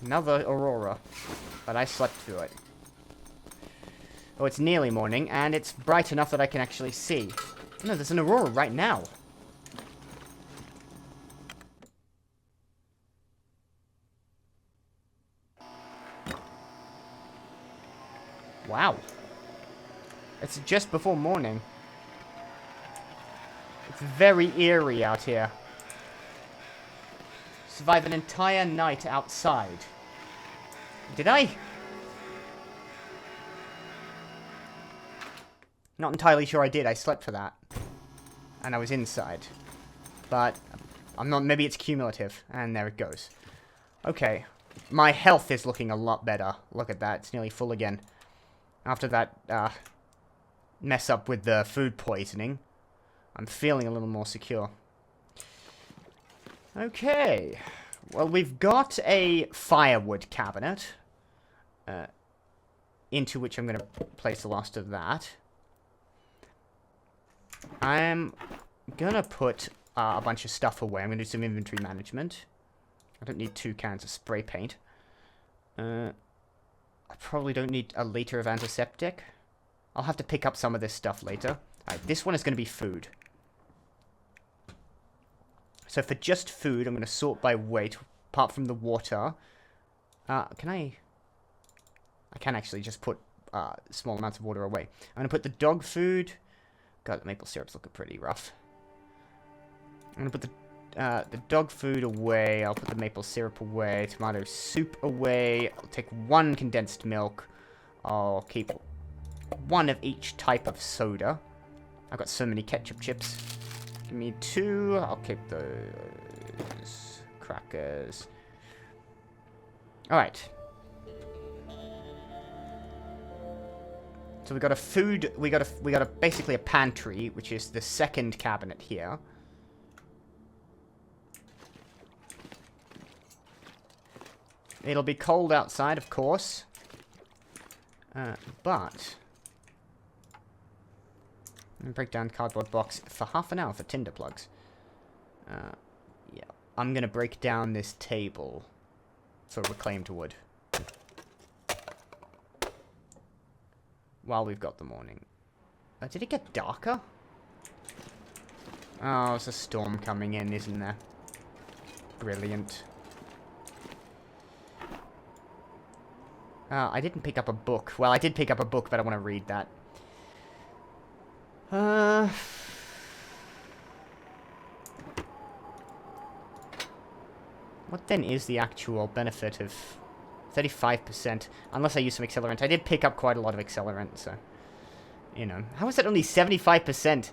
Another aurora. But I slept through it. Oh, it's nearly morning, and it's bright enough that I can actually see. No, there's an aurora right now. Wow. It's just before morning. It's very eerie out here. Survive an entire night outside. Did I? Not entirely sure I did. I slept for that. And I was inside. But I'm not. Maybe it's cumulative. And there it goes. Okay. My health is looking a lot better. Look at that. It's nearly full again. After that mess up with the food poisoning, I'm feeling a little more secure. Okay. Well, we've got a firewood cabinet. Into which I'm going to place the last of that. I'm going to put a bunch of stuff away. I'm going to do some inventory management. I don't need 2 cans of spray paint. I probably don't need a liter of antiseptic. I'll have to pick up some of this stuff later. Alright, this one is going to be food. So for just food, I'm going to sort by weight, apart from the water. Can I can actually just put small amounts of water away. I'm going to put the dog food. God, the maple syrup's looking pretty rough. I'm going to put the dog food away. I'll put the maple syrup away. Tomato soup away. I'll take 1 condensed milk. I'll keep 1 of each type of soda. I've got so many ketchup chips. Give me 2. I'll keep those crackers. Alright. So we got a food, we got a basically a pantry, which is the second cabinet here. It'll be cold outside, of course. But I'm gonna break down cardboard box for half an hour for tinder plugs. Yeah, I'm gonna break down this table for reclaimed wood. While we've got the morning. Did it get darker? Oh, it's a storm coming in, isn't there? Brilliant. I didn't pick up a book. Well, I did pick up a book, but I want to read that. What then is the actual benefit of 35%? Unless I use some accelerant. I did pick up quite a lot of accelerant, so... You know. How is that only 75%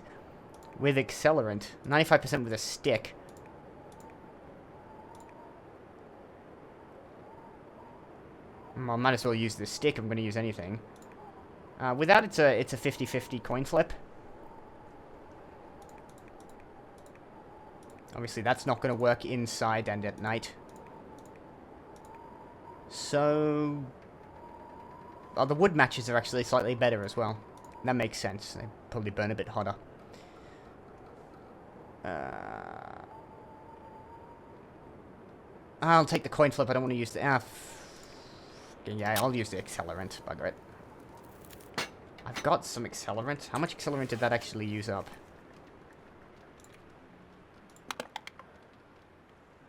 with accelerant? 95% with a stick. Well, I might as well use the stick. I'm going to use anything. With that, it's a 50-50 coin flip. Obviously, that's not going to work inside and at night. So... Oh, the wood matches are actually slightly better as well. That makes sense. They probably burn a bit hotter. I'll take the coin flip. I don't want to use the... yeah, I'll use the accelerant. Bugger it. I've got some accelerant. How much accelerant did that actually use up?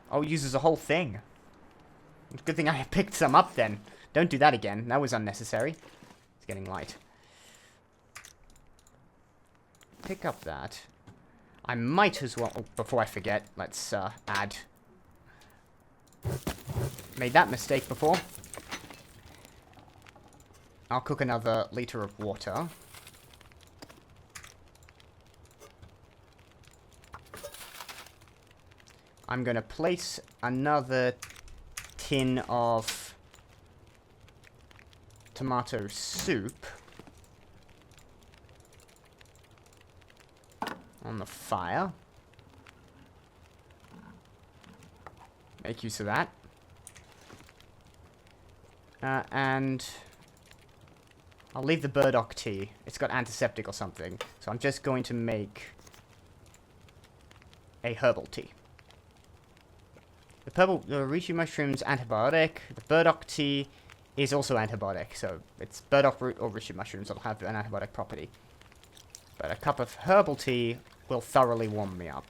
Oh, it uses a whole thing. Good thing I picked some up then. Don't do that again. That was unnecessary. It's getting light. Pick up that. I might as well... Oh, before I forget, let's add... Made that mistake before. I'll cook another liter of water. I'm going to place another tin of tomato soup on the fire. Make use of that. And I'll leave the burdock tea. It's got antiseptic or something. So I'm just going to make a herbal tea. the reishi mushroom's antibiotic. The burdock tea is also antibiotic, so it's burdock root or reishi mushrooms that'll have an antibiotic property. But a cup of herbal tea will thoroughly warm me up.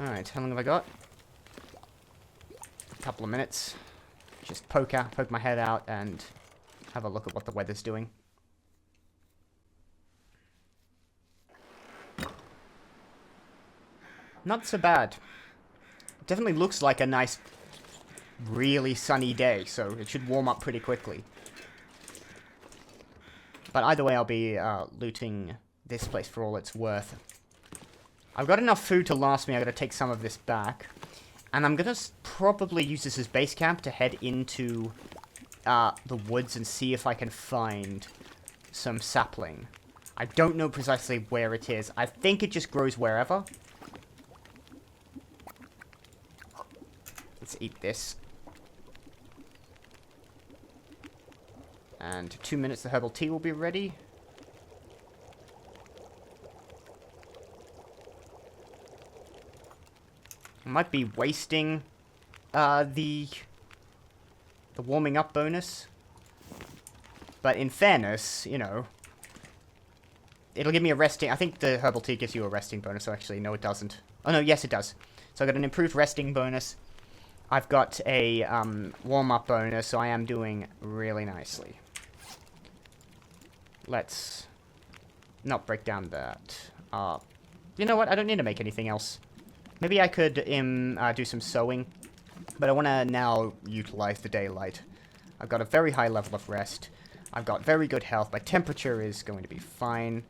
Alright, how long have I got? A couple of minutes. Just poke my head out and have a look at what the weather's doing. Not so bad. Definitely looks like a nice, really sunny day, so it should warm up pretty quickly. But either way, I'll be looting this place for all it's worth. I've got enough food to last me. I'm going to take some of this back. And I'm going to probably use this as base camp to head into the woods and see if I can find some sapling. I don't know precisely where it is. I think it just grows wherever. Let's eat this. And 2 minutes the herbal tea will be ready. I might be wasting the warming up bonus. But in fairness, you know, it'll give me a resting... I think the herbal tea gives you a resting bonus, so actually, no it doesn't. Oh no, yes it does. So I got an improved resting bonus. I've got a warm-up bonus, so I am doing really nicely. Let's not break down that. You know what? I don't need to make anything else. Maybe I could do some sewing, but I want to now utilize the daylight. I've got a very high level of rest. I've got very good health. My temperature is going to be fine.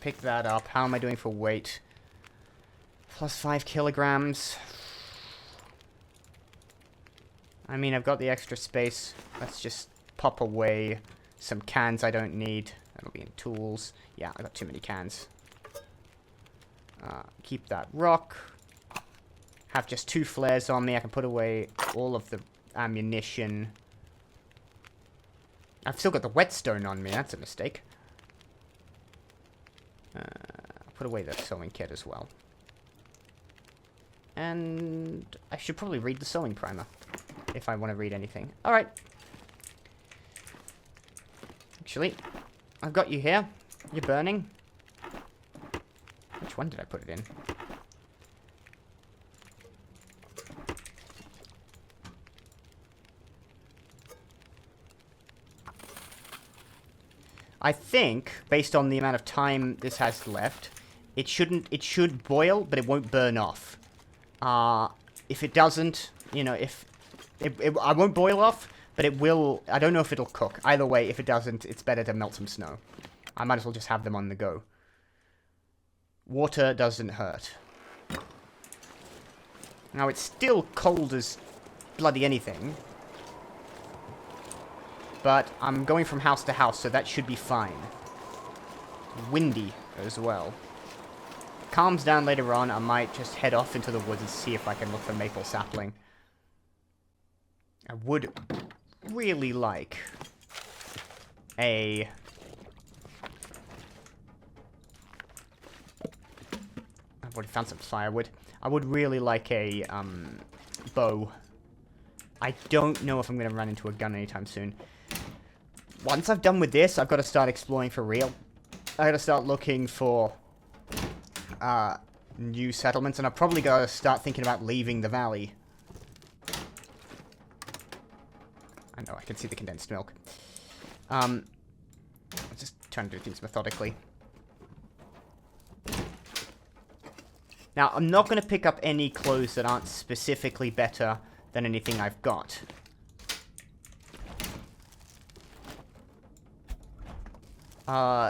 Pick that up. How am I doing for weight? Plus 5 kilograms. I mean, I've got the extra space. Let's just pop away some cans I don't need. That'll be in tools. Yeah, I got too many cans. Keep that rock. Have just 2 flares on me. I can put away all of the ammunition. I've still got the whetstone on me. That's a mistake. Put away the sewing kit as well. And I should probably read the sewing primer if I want to read anything. Alright. Actually, I've got you here. You're burning. Which one did I put it in? I think, based on the amount of time this has left, it should boil, but it won't burn off. If it doesn't, you know, I won't boil off, but it will, I don't know if it'll cook. Either way, if it doesn't, it's better to melt some snow. I might as well just have them on the go. Water doesn't hurt. Now, it's still cold as bloody anything. But I'm going from house to house, so that should be fine. Windy as well. Calms down later on, I might just head off into the woods and see if I can look for maple sapling. I would really like a... I've already found some firewood. I would really like a bow. I don't know if I'm going to run into a gun anytime soon. Once I've done with this, I've got to start exploring for real. I got to start looking for new settlements, and I've probably got to start thinking about leaving the valley. I know, I can see the condensed milk. I'm just trying to do things methodically. Now, I'm not going to pick up any clothes that aren't specifically better than anything I've got.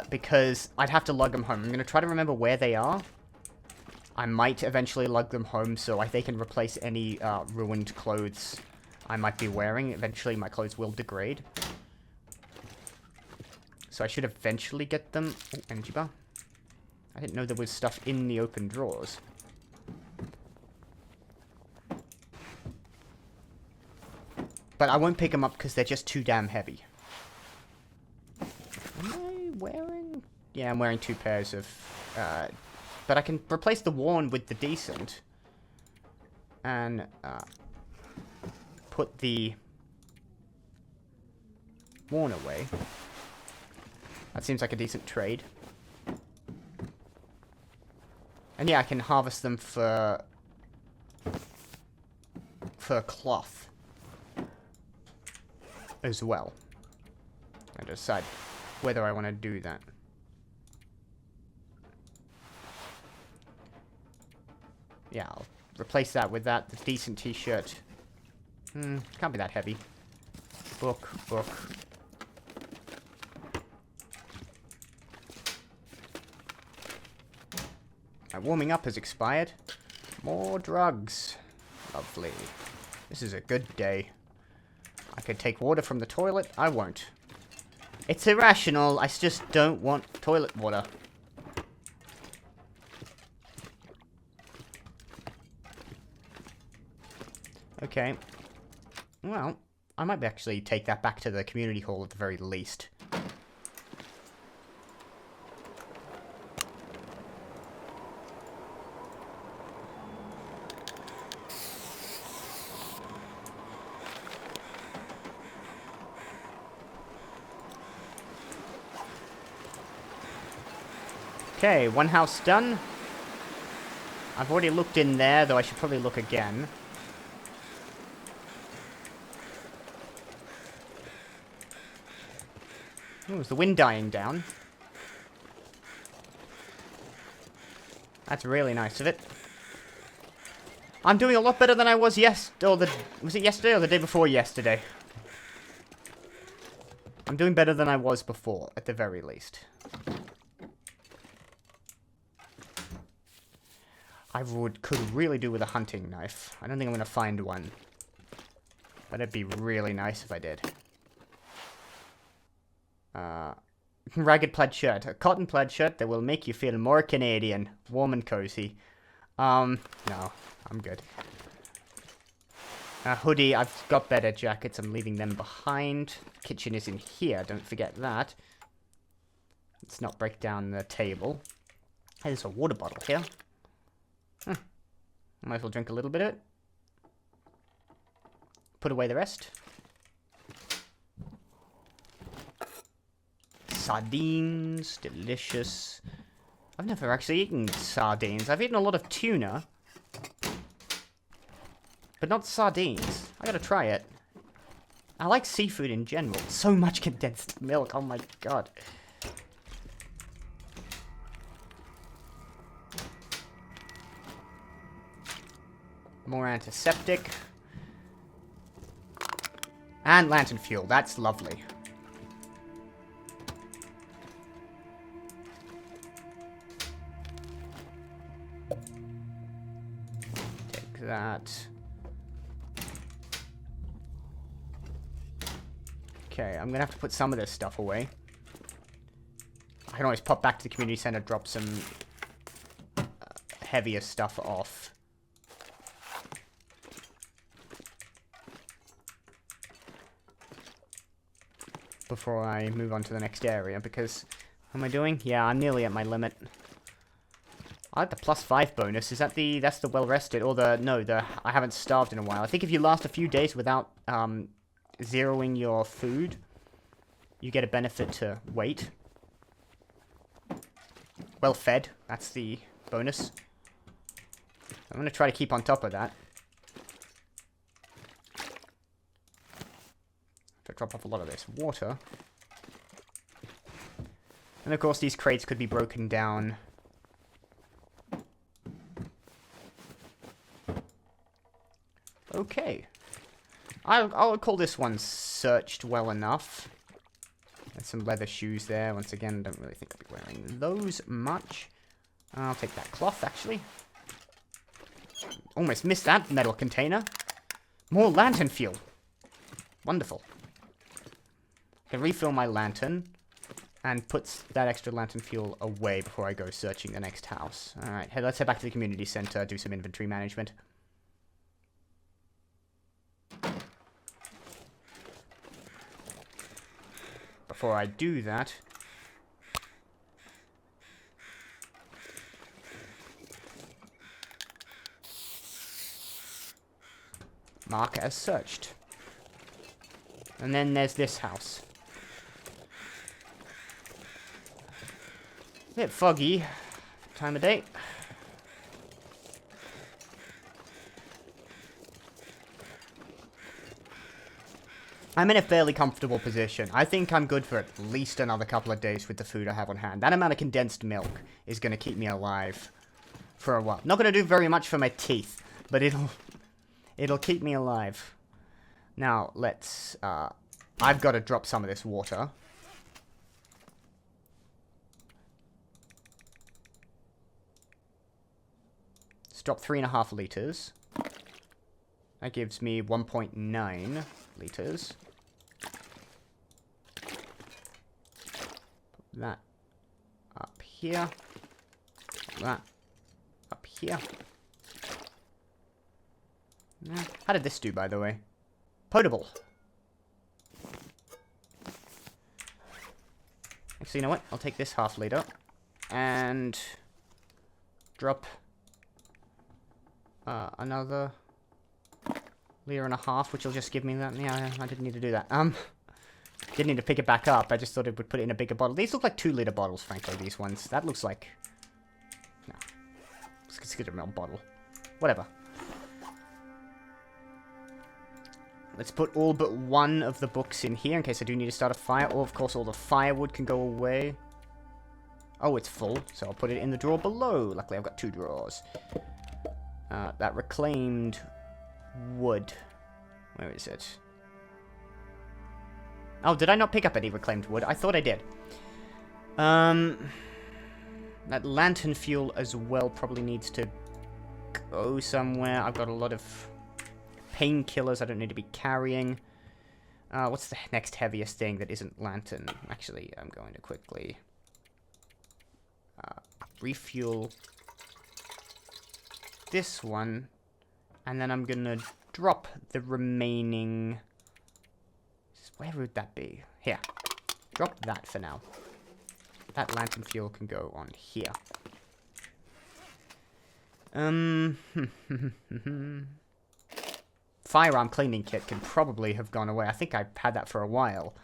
Because I'd have to lug them home. I'm going to try to remember where they are. I might eventually lug them home so they can replace any ruined clothes I might be wearing. Eventually, my clothes will degrade. So I should eventually get them... Oh, energy bar. I didn't know there was stuff in the open drawers. But I won't pick them up because they're just too damn heavy. wearing? Yeah, I'm wearing 2 pairs of... but I can replace the worn with the decent. And put the worn away. That seems like a decent trade. And yeah, I can harvest them for cloth as well. I decide whether I want to do that. Yeah, I'll replace that with that. The decent t-shirt. Can't be that heavy. Book. My warming up has expired. More drugs. Lovely. This is a good day. I could take water from the toilet. I won't. It's irrational. I just don't want toilet water. Okay. Well, I might actually take that back to the community hall at the very least. Okay, one house done. I've already looked in there, though I should probably look again. Oh, is the wind dying down? That's really nice of it. I'm doing a lot better than I was was it yesterday or the day before yesterday? I'm doing better than I was before, at the very least. I could really do with a hunting knife. I don't think I'm going to find one. But it'd be really nice if I did. Ragged plaid shirt. A cotton plaid shirt that will make you feel more Canadian. Warm and cozy. No. I'm good. A hoodie. I've got better jackets. I'm leaving them behind. Kitchen is in here. Don't forget that. Let's not break down the table. Hey, there's a water bottle here. Might as well drink a little bit of it. Put away the rest. Sardines, delicious. I've never actually eaten sardines. I've eaten a lot of tuna. But not sardines. I gotta try it. I like seafood in general. So much condensed milk, oh my god. More antiseptic. And lantern fuel, that's lovely. Take that. Okay, I'm gonna have to put some of this stuff away. I can always pop back to the community center, drop some heavier stuff off. Before I move on to the next area, because... How am I doing? Yeah, I'm nearly at my limit. I like the +5 bonus. Is that that's the well-rested, or I haven't starved in a while. I think if you last a few days without, zeroing your food, you get a benefit to weight. Well-fed, that's the bonus. I'm gonna try to keep on top of that. Drop off a lot of this water. And of course these crates could be broken down. Okay. I'll call this one searched well enough. There's some leather shoes there. Once again, don't really think I'll be wearing those much. I'll take that cloth, actually. Almost missed that metal container. More lantern fuel. Wonderful. I can refill my lantern and put that extra lantern fuel away before I go searching the next house. Alright, let's head back to the community center, do some inventory management. Before I do that, mark as searched. And then there's this house. A bit foggy. Time of day. I'm in a fairly comfortable position. I think I'm good for at least another couple of days with the food I have on hand. That amount of condensed milk is going to keep me alive for a while. Not going to do very much for my teeth, but it'll keep me alive. Now, let's... I've got to drop some of this water. Let's drop 3.5 liters. That gives me 1.9 liters. Put that up here. Put that up here. How did this do, by the way? Potable. Actually, you know what? I'll take this half liter and drop another liter and a half, which will just give me that. Yeah, I didn't need to do that. Didn't need to pick it back up. I just thought it would put it in a bigger bottle. These look like 2-liter bottles, frankly, these ones. That looks like... No. Let's consider a bottle. Whatever. Let's put all but one of the books in here in case I do need to start a fire. Or, of course, all the firewood can go away. Oh, it's full, so I'll put it in the drawer below. Luckily, I've got 2 drawers. That reclaimed wood. Where is it? Oh, did I not pick up any reclaimed wood? I thought I did. That lantern fuel as well probably needs to go somewhere. I've got a lot of painkillers I don't need to be carrying. What's the next heaviest thing that isn't lantern? Actually, I'm going to quickly refuel this one. And then I'm going to drop the remaining... Where would that be? Here. Drop that for now. That lantern fuel can go on here. Firearm cleaning kit can probably have gone away. I think I've had that for a while.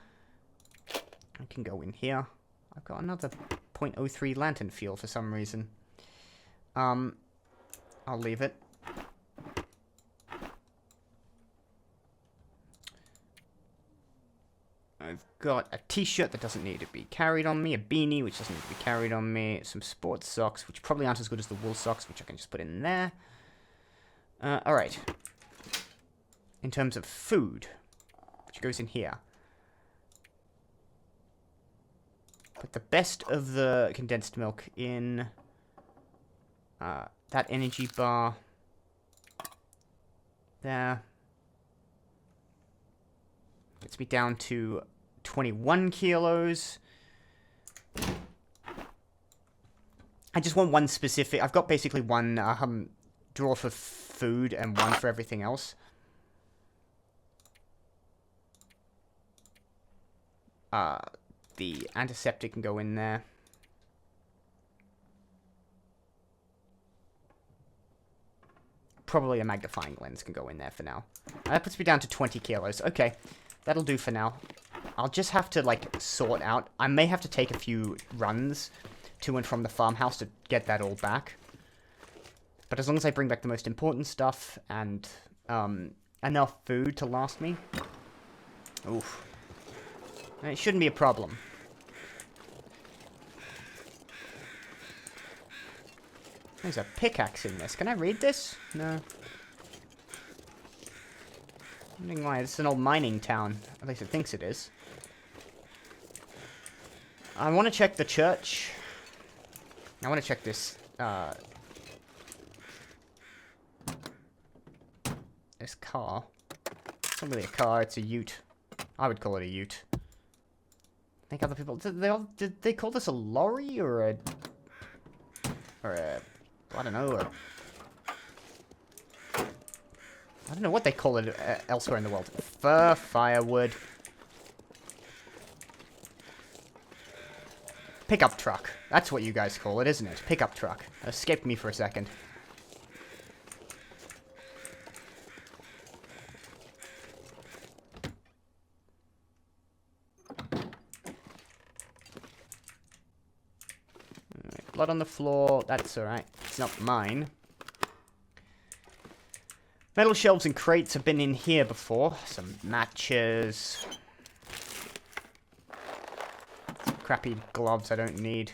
I can go in here. I've got another 0.03 lantern fuel for some reason. I'll leave it. I've got a t-shirt that doesn't need to be carried on me, a beanie which doesn't need to be carried on me, some sports socks which probably aren't as good as the wool socks, which I can just put in there. Alright. In terms of food, which goes in here. Put the best of the condensed milk in that energy bar there. Gets me down to 21 kilos. I just want one specific... I've got basically one drawer for food and one for everything else. The antiseptic can go in there. Probably a magnifying lens can go in there for now. That puts me down to 20 kilos. Okay, that'll do for now. I'll just have to, like, sort out. I may have to take a few runs to and from the farmhouse to get that all back. But as long as I bring back the most important stuff and enough food to last me, oof, it shouldn't be a problem. There's a pickaxe in this. Can I read this? No. I'm wondering why. It's an old mining town. At least it thinks it is. I want to check the church. I want to check this, this car. It's not really a car, it's a ute. I would call it a ute. I think other people... Did they call this a lorry or a... I don't know. I don't know what they call it elsewhere in the world. Fur, firewood. Pickup truck. That's what you guys call it, isn't it? Pickup truck. It escaped me for a second. blood on the floor. That's alright. It's not mine. Metal shelves and crates have been in here before. Some matches. Some crappy gloves I don't need.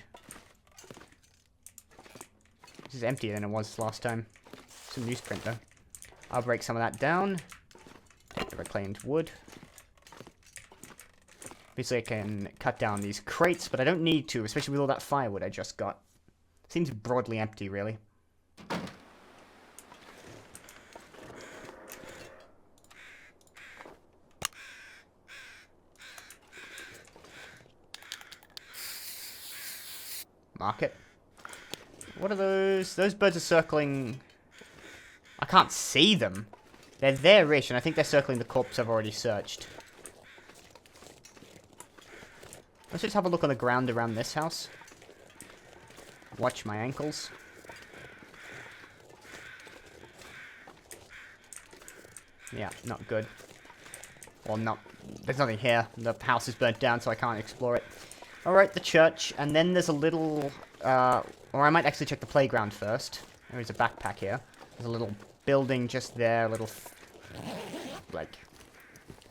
This is emptier than it was last time. Some newsprint though. I'll break some of that down. Take the reclaimed wood. Obviously I can cut down these crates, but I don't need to, especially with all that firewood I just got. Seems broadly empty, really. Market. What are those? Those birds are circling... I can't see them. They're there-ish, and I think they're circling the corpse I've already searched. Let's just have a look on the ground around this house. Watch my ankles. Yeah, not good. Well, not... There's nothing here. The house is burnt down, so I can't explore it. Alright, the church, and then there's a little... or I might actually check the playground first. There's a backpack here. There's a little building just there, a little... like...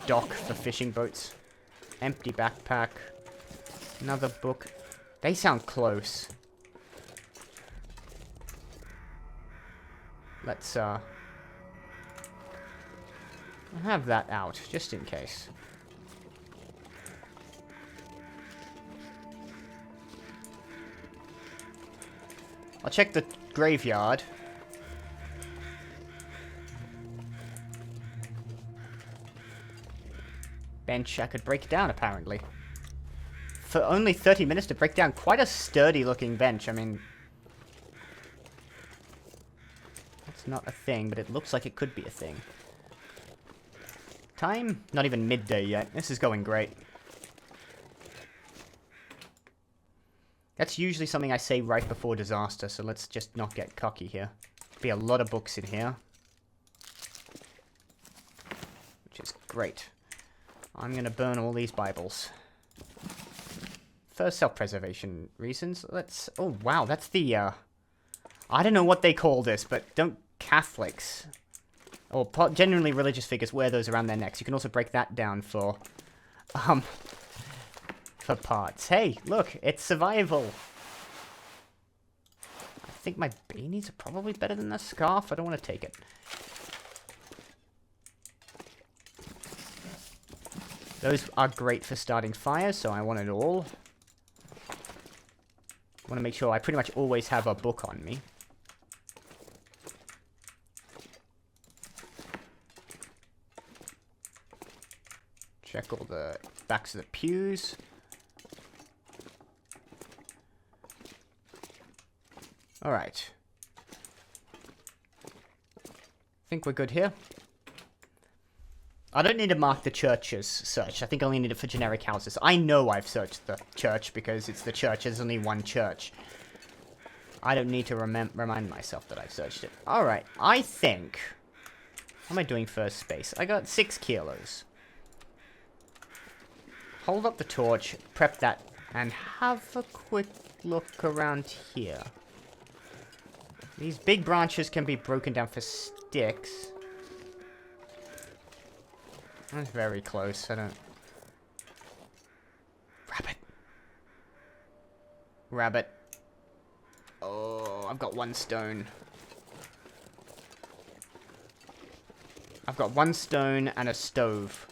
dock for fishing boats. Empty backpack. Another book. They sound close. Let's, I'll have that out, just in case. I'll check the graveyard. Bench I could break down, apparently. For only 30 minutes to break down quite a sturdy looking bench. I mean, that's not a thing, but it looks like it could be a thing. Time? Not even midday yet. This is going great. That's usually something I say right before disaster, so let's just not get cocky here. Be a lot of books in here. Which is great. I'm gonna burn all these Bibles. For self-preservation reasons, let's... Oh, wow, that's the, I don't know what they call this, but don't Catholics, or genuinely religious figures wear those around their necks. You can also break that down for parts. Hey, look, it's survival. I think my beanies are probably better than the scarf. I don't want to take it. Those are great for starting fires, so I want it all. I want to make sure I pretty much always have a book on me. Check all the backs of the pews. Alright. Think we're good here. I don't need to mark the churches searched. I think I only need it for generic houses. I know I've searched the church because it's the church. There's only one church. I don't need to remind myself that I've searched it. Alright, I think... How am I doing first space? I got 6 kilos. Hold up the torch, prep that, and have a quick look around here. These big branches can be broken down for sticks. That's very close. I don't... Rabbit. Rabbit. Oh, I've got 1 stone. I've got 1 stone and a stove.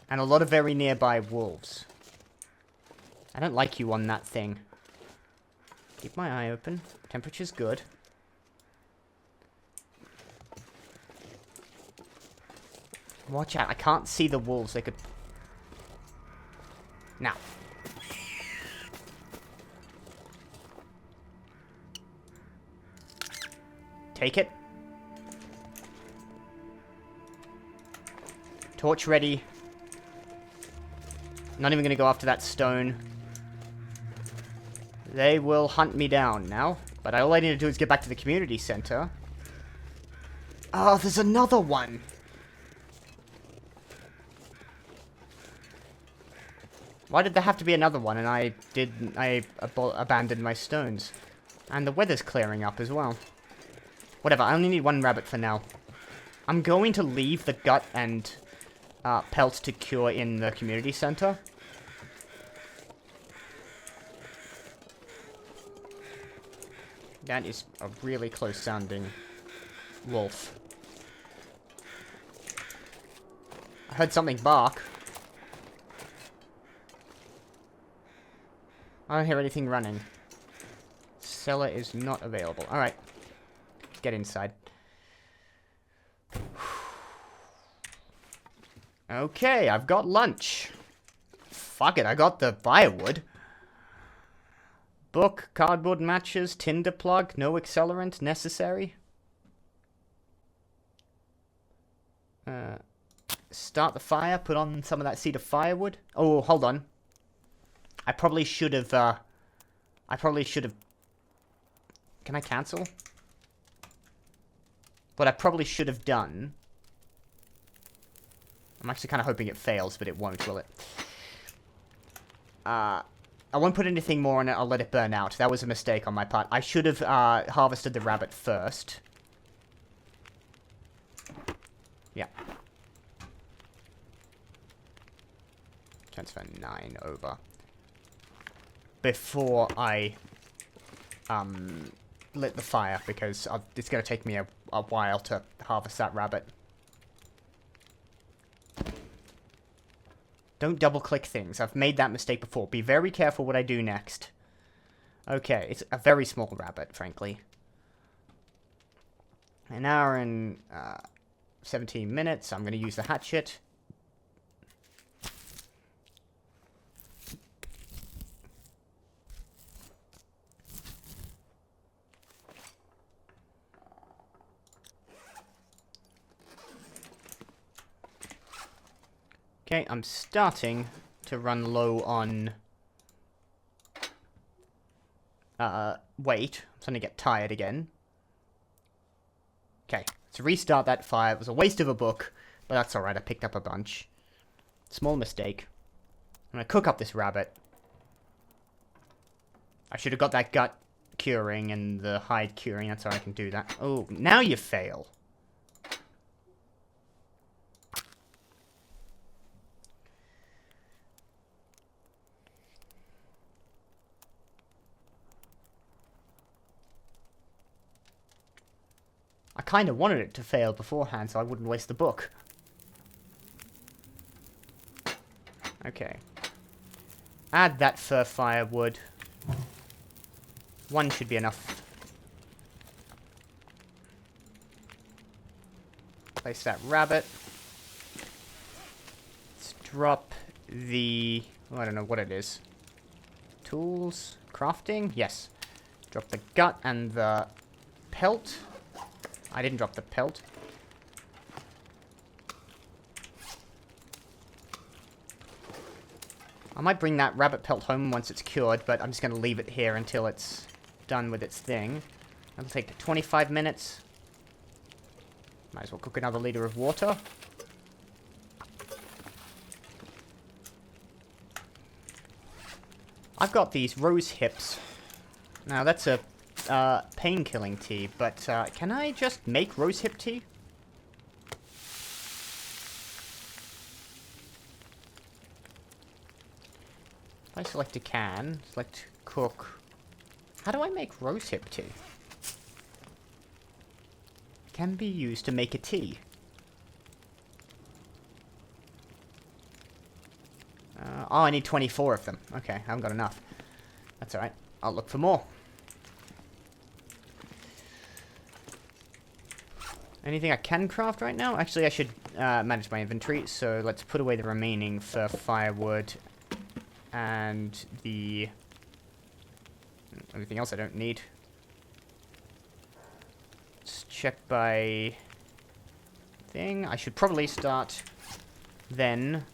And a lot of very nearby wolves. I don't like you on that thing. Keep my eye open. Temperature's good. Watch out, I can't see the wolves. They could... Now. Take it. Torch ready. Not even gonna go after that stone. They will hunt me down now. But all I need to do is get back to the community center. Oh, there's another one. Why did there have to be another one and I abandoned my stones? And the weather's clearing up as well. Whatever, I only need one rabbit for now. I'm going to leave the gut and pelt to cure in the community center. That is a really close sounding wolf. I heard something bark. I don't hear anything running. Cellar is not available. Alright. Get inside. Okay, I've got lunch. Fuck it, I got the firewood. Book, cardboard matches, tinder plug, no accelerant necessary. Start the fire, put on some of that cedar firewood. Oh, hold on. I probably should have, Can I cancel? What I probably should have done... I'm actually kind of hoping it fails, but it won't, will it? I won't put anything more on it, I'll let it burn out. That was a mistake on my part. I should have harvested the rabbit first. Yeah. Transfer 9 over. Before I lit the fire, because it's going to take me a while to harvest that rabbit. Don't double-click things. I've made that mistake before. Be very careful what I do next. Okay, it's a very small rabbit, frankly. An hour and 17 minutes. I'm going to use the hatchet. Okay, I'm starting to run low on weight. I'm starting to get tired again. Okay, let's restart that fire. It was a waste of a book, but that's alright, I picked up a bunch. Small mistake. I'm gonna cook up this rabbit. I should have got that gut curing and the hide curing, that's how I can do that. Oh, now you fail. I kind of wanted it to fail beforehand so I wouldn't waste the book. Okay. Add that fir firewood. One should be enough. Place that rabbit. Let's drop the... Oh, I don't know what it is. Tools? Crafting? Yes. Drop the gut and the pelt. I didn't drop the pelt. I might bring that rabbit pelt home once it's cured, but I'm just going to leave it here until it's done with its thing. That'll take 25 minutes. Might as well cook another liter of water. I've got these rose hips. Now that's a pain-killing tea, but can I just make rosehip tea? If I select a can, select cook. How do I make rosehip tea? Can be used to make a tea. Oh, I need 24 of them. Okay, I haven't got enough. That's alright. I'll look for more. Anything I can craft right now? Actually, I should manage my inventory, so let's put away the remaining for firewood and the... everything else I don't need. Let's check by... thing. I should probably start then.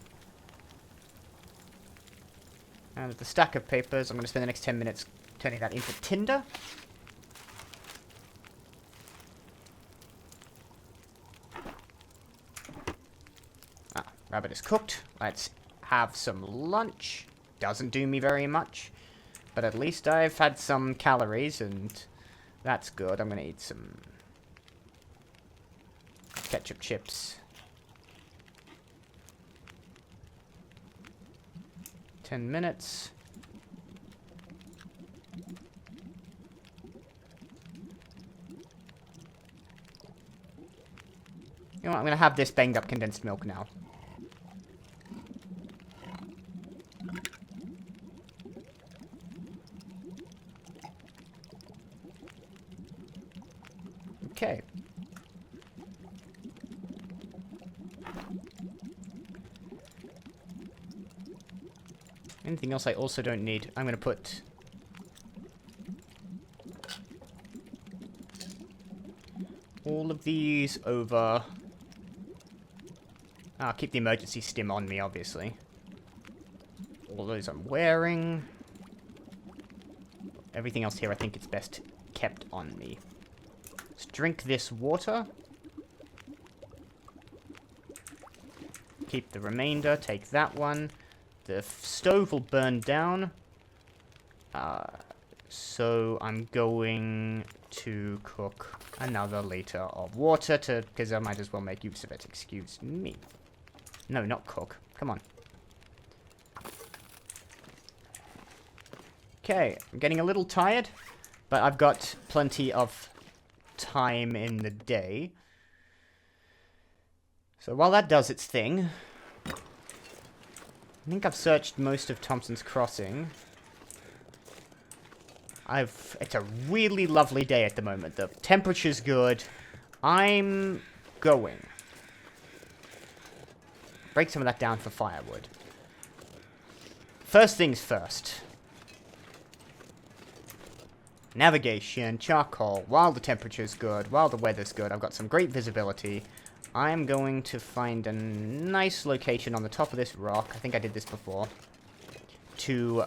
And with the stack of papers, I'm going to spend the next 10 minutes turning that into tinder. Rabbit is cooked. Let's have some lunch. doesn't do me very much. But at least I've had some calories, and that's good. I'm going to eat some ketchup chips. 10 minutes. You know what, I'm going to have this banged up condensed milk now. Okay. Anything else I also don't need? I'm going to put... all of these over... I'll keep the emergency stim on me, obviously. All those I'm wearing. Everything else here I think it's best kept on me. Let's drink this water. Keep the remainder, take that one. The stove will burn down. So I'm going to cook another liter of water because I might as well make use of it. Excuse me. No, not cook. Come on. Okay, I'm getting a little tired, but I've got plenty of time in the day. So while that does its thing, I think I've searched most of Thomson's Crossing. It's a really lovely day at the moment. The temperature's good. I'm going. Break some of that down for firewood. First things first. Navigation, charcoal, while the temperature's good, while the weather's good, I've got some great visibility. I'm going to find a nice location on the top of this rock. I think I did this before. To,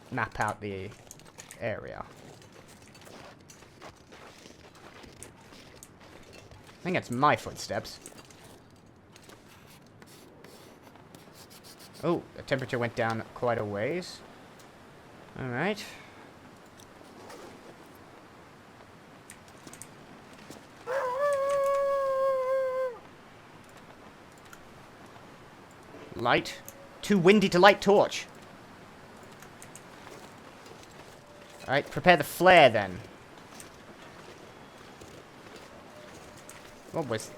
map out the area. I think that's my footsteps. Oh, the temperature went down quite a ways. Alright. Light. Too windy to light torch. Alright, prepare the flare then. What was...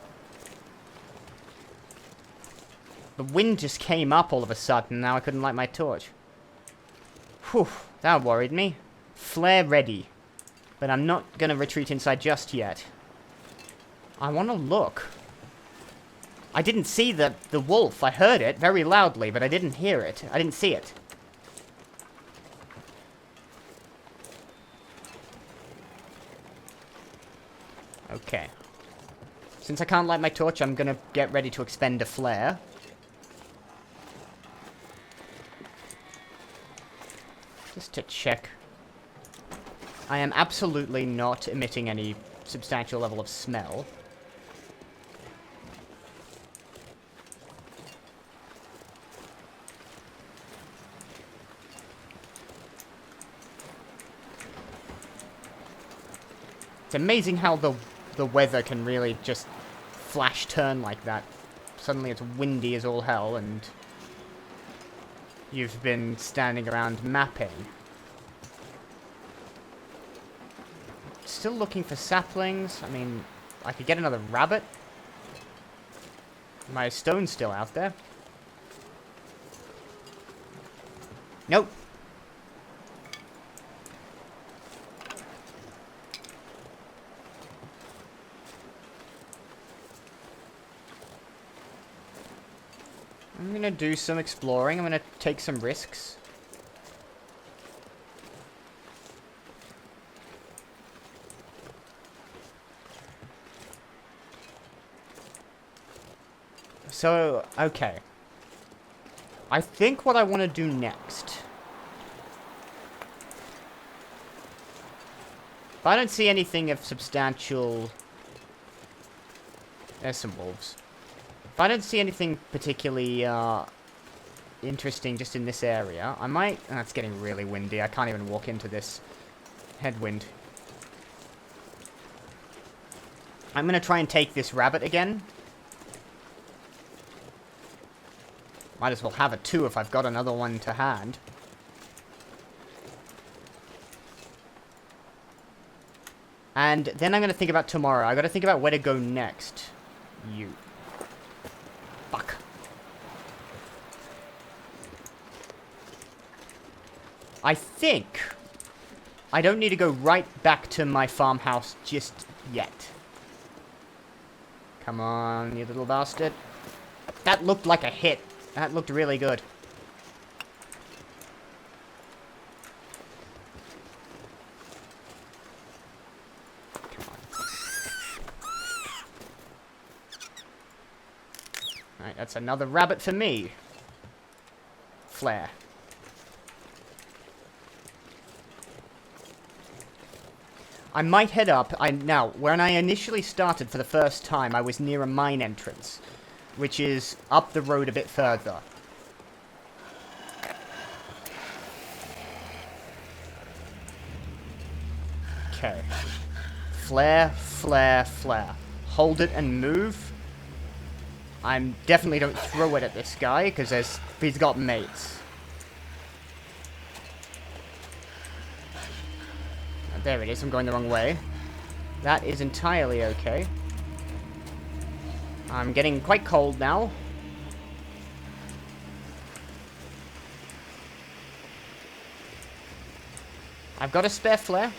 The wind just came up all of a sudden, now I couldn't light my torch. Whew, that worried me. Flare ready. But I'm not going to retreat inside just yet. I want to look. I didn't see the wolf. I heard it very loudly, but I didn't hear it. I didn't see it. Okay. Since I can't light my torch, I'm going to get ready to expend a flare. Just to check. I am absolutely not emitting any substantial level of smell. It's amazing how the weather can really just flash turn like that. Suddenly it's windy as all hell and you've been standing around mapping. Still looking for saplings. I mean, I could get another rabbit. My stone's still out there. Nope. I'm gonna do some exploring. I'm gonna take some risks. So, okay. I think what I want to do next... If I don't see anything of substantial... There's some wolves. If I don't see anything particularly, interesting just in this area. I might... Oh, it's getting really windy. I can't even walk into this headwind. I'm going to try and take this rabbit again. Might as well have it too if I've got another one to hand. And then I'm going to think about tomorrow. I got to think about where to go next. You. Fuck. I think I don't need to go right back to my farmhouse just yet. Come on, you little bastard. That looked like a hit. That looked really good. Alright, that's another rabbit for me. Flare. I might head up. Now, when I initially started for the first time, I was near a mine entrance, which is up the road a bit further. Okay. Flare, flare, flare. Hold it and move. I definitely don't throw it at this guy, because he's got mates. There it is, I'm going the wrong way. That is entirely okay. I'm getting quite cold now. I've got a spare flare.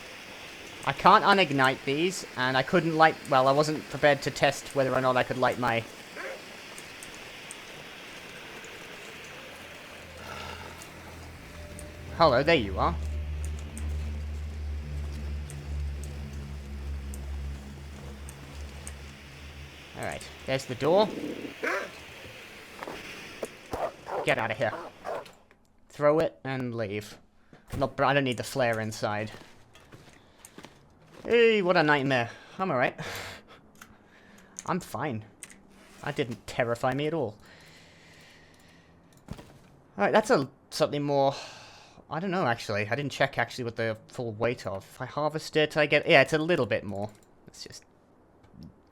I can't unignite these, and I couldn't light... Well, I wasn't prepared to test whether or not I could light my... Hello, there you are. Alright, there's the door. Get out of here. Throw it and leave. Not, I don't need the flare inside. Hey, what a nightmare. I'm alright. I'm fine. That didn't terrify me at all. Alright, that's something more... I don't know, actually. I didn't check, actually, what the full weight of. If I harvest it, I get... Yeah, it's a little bit more. Let's just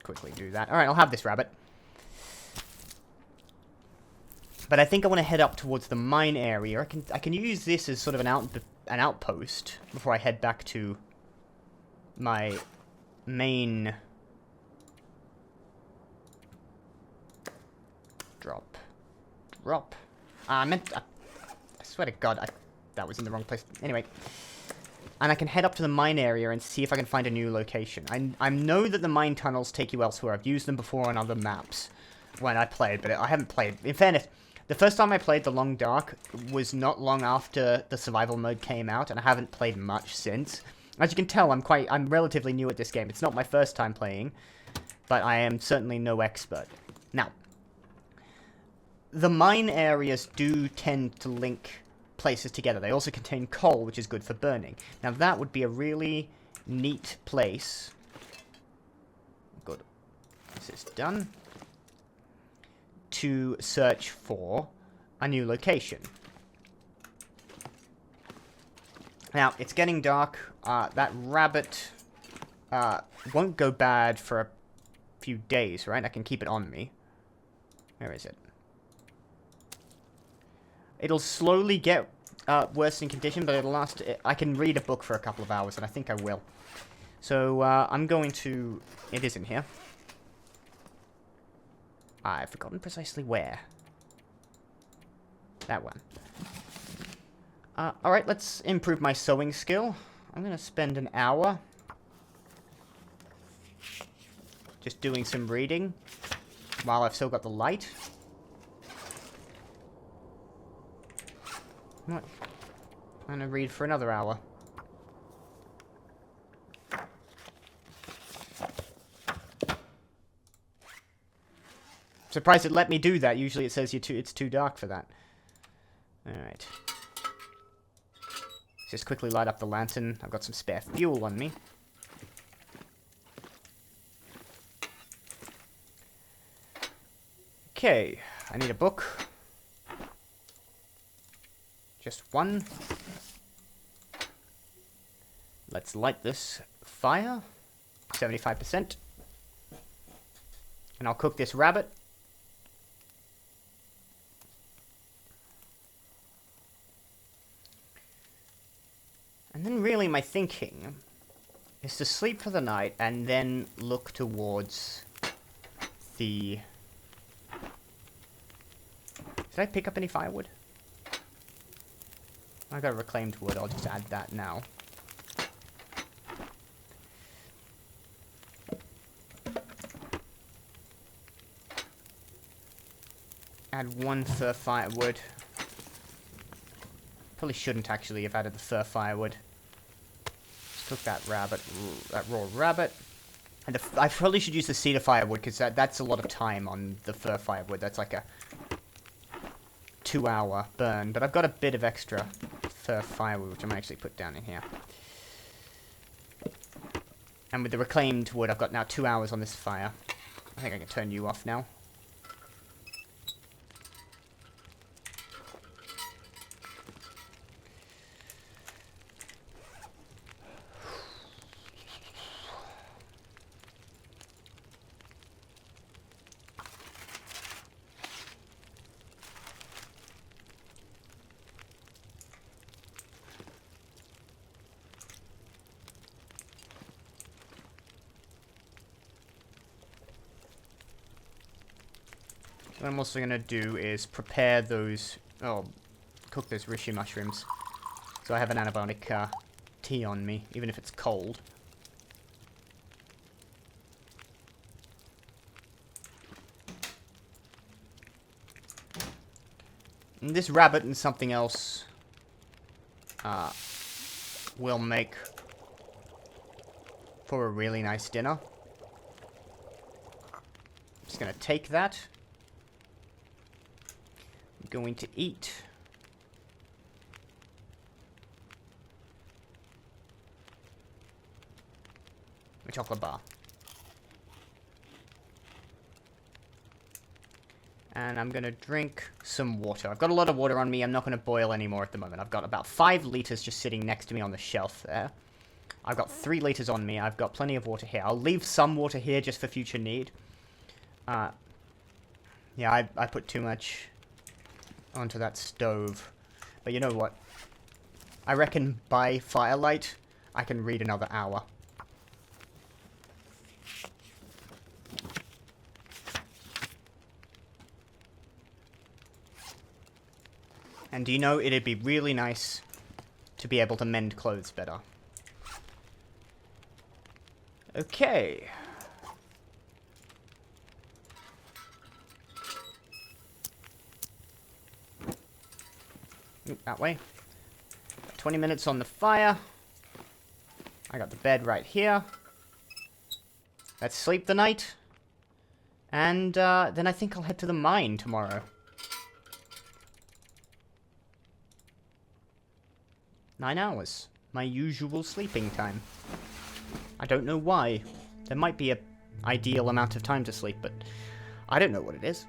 quickly do that. Alright, I'll have this rabbit. But I think I want to head up towards the mine area. I can use this as sort of an outpost before I head back to my main... Drop. I meant... I swear to God, that was in the wrong place. Anyway. And I can head up to the mine area and see if I can find a new location. I know that the mine tunnels take you elsewhere. I've used them before on other maps when I played, but I haven't played. In fairness, the first time I played The Long Dark was not long after the survival mode came out, and I haven't played much since. As you can tell, I'm relatively new at this game. It's not my first time playing, but I am certainly no expert. Now, the mine areas do tend to link places together. They also contain coal, which is good for burning. Now that would be a really neat place. Good. This is done. To search for a new location. Now, it's getting dark. That rabbit won't go bad for a few days, right? I can keep it on me. Where is it? It'll slowly get worse in condition, but it'll last... I can read a book for a couple of hours, and I think I will. So, I'm going to... It is in here. I've forgotten precisely where. That one. Alright, let's improve my sewing skill. I'm going to spend an hour just doing some reading while I've still got the light. What? I'm going to read for another hour. Surprised it let me do that. Usually it says it's too dark for that. Alright. Just quickly light up the lantern. I've got some spare fuel on me. Okay. I need a book. Just one. Let's light this fire. 75%. And I'll cook this rabbit. And then really my thinking is to sleep for the night and then look towards the... Did I pick up any firewood? I got reclaimed wood, I'll just add that now. Add one fur firewood. Probably shouldn't actually have added the fur firewood. Just cook that rabbit, that raw rabbit. And I probably should use the cedar firewood, because that's a lot of time on the fur firewood. That's like a 2-hour burn. But I've got a bit of extra fur firewood, which I might actually put down in here. And with the reclaimed wood, I've got now 2 hours on this fire. I think I can turn you off now. What I'm also going to do is prepare those... Oh, cook those reishi mushrooms. So I have an antibiotic tea on me, even if it's cold. And this rabbit and something else will make for a really nice dinner. I'm just going to take that. Going to eat a chocolate bar. And I'm going to drink some water. I've got a lot of water on me. I'm not going to boil anymore at the moment. I've got about 5 liters just sitting next to me on the shelf there. I've got 3 liters on me. I've got plenty of water here. I'll leave some water here just for future need. Yeah, I put too much onto that stove. But you know what? I reckon by firelight, I can read another hour. And do you know, it'd be really nice to be able to mend clothes better. Okay. Oop, that way. 20 minutes on the fire. I got the bed right here. Let's sleep the night. And then I think I'll head to the mine tomorrow. 9 hours. My usual sleeping time. I don't know why. There might be an ideal amount of time to sleep, but I don't know what it is.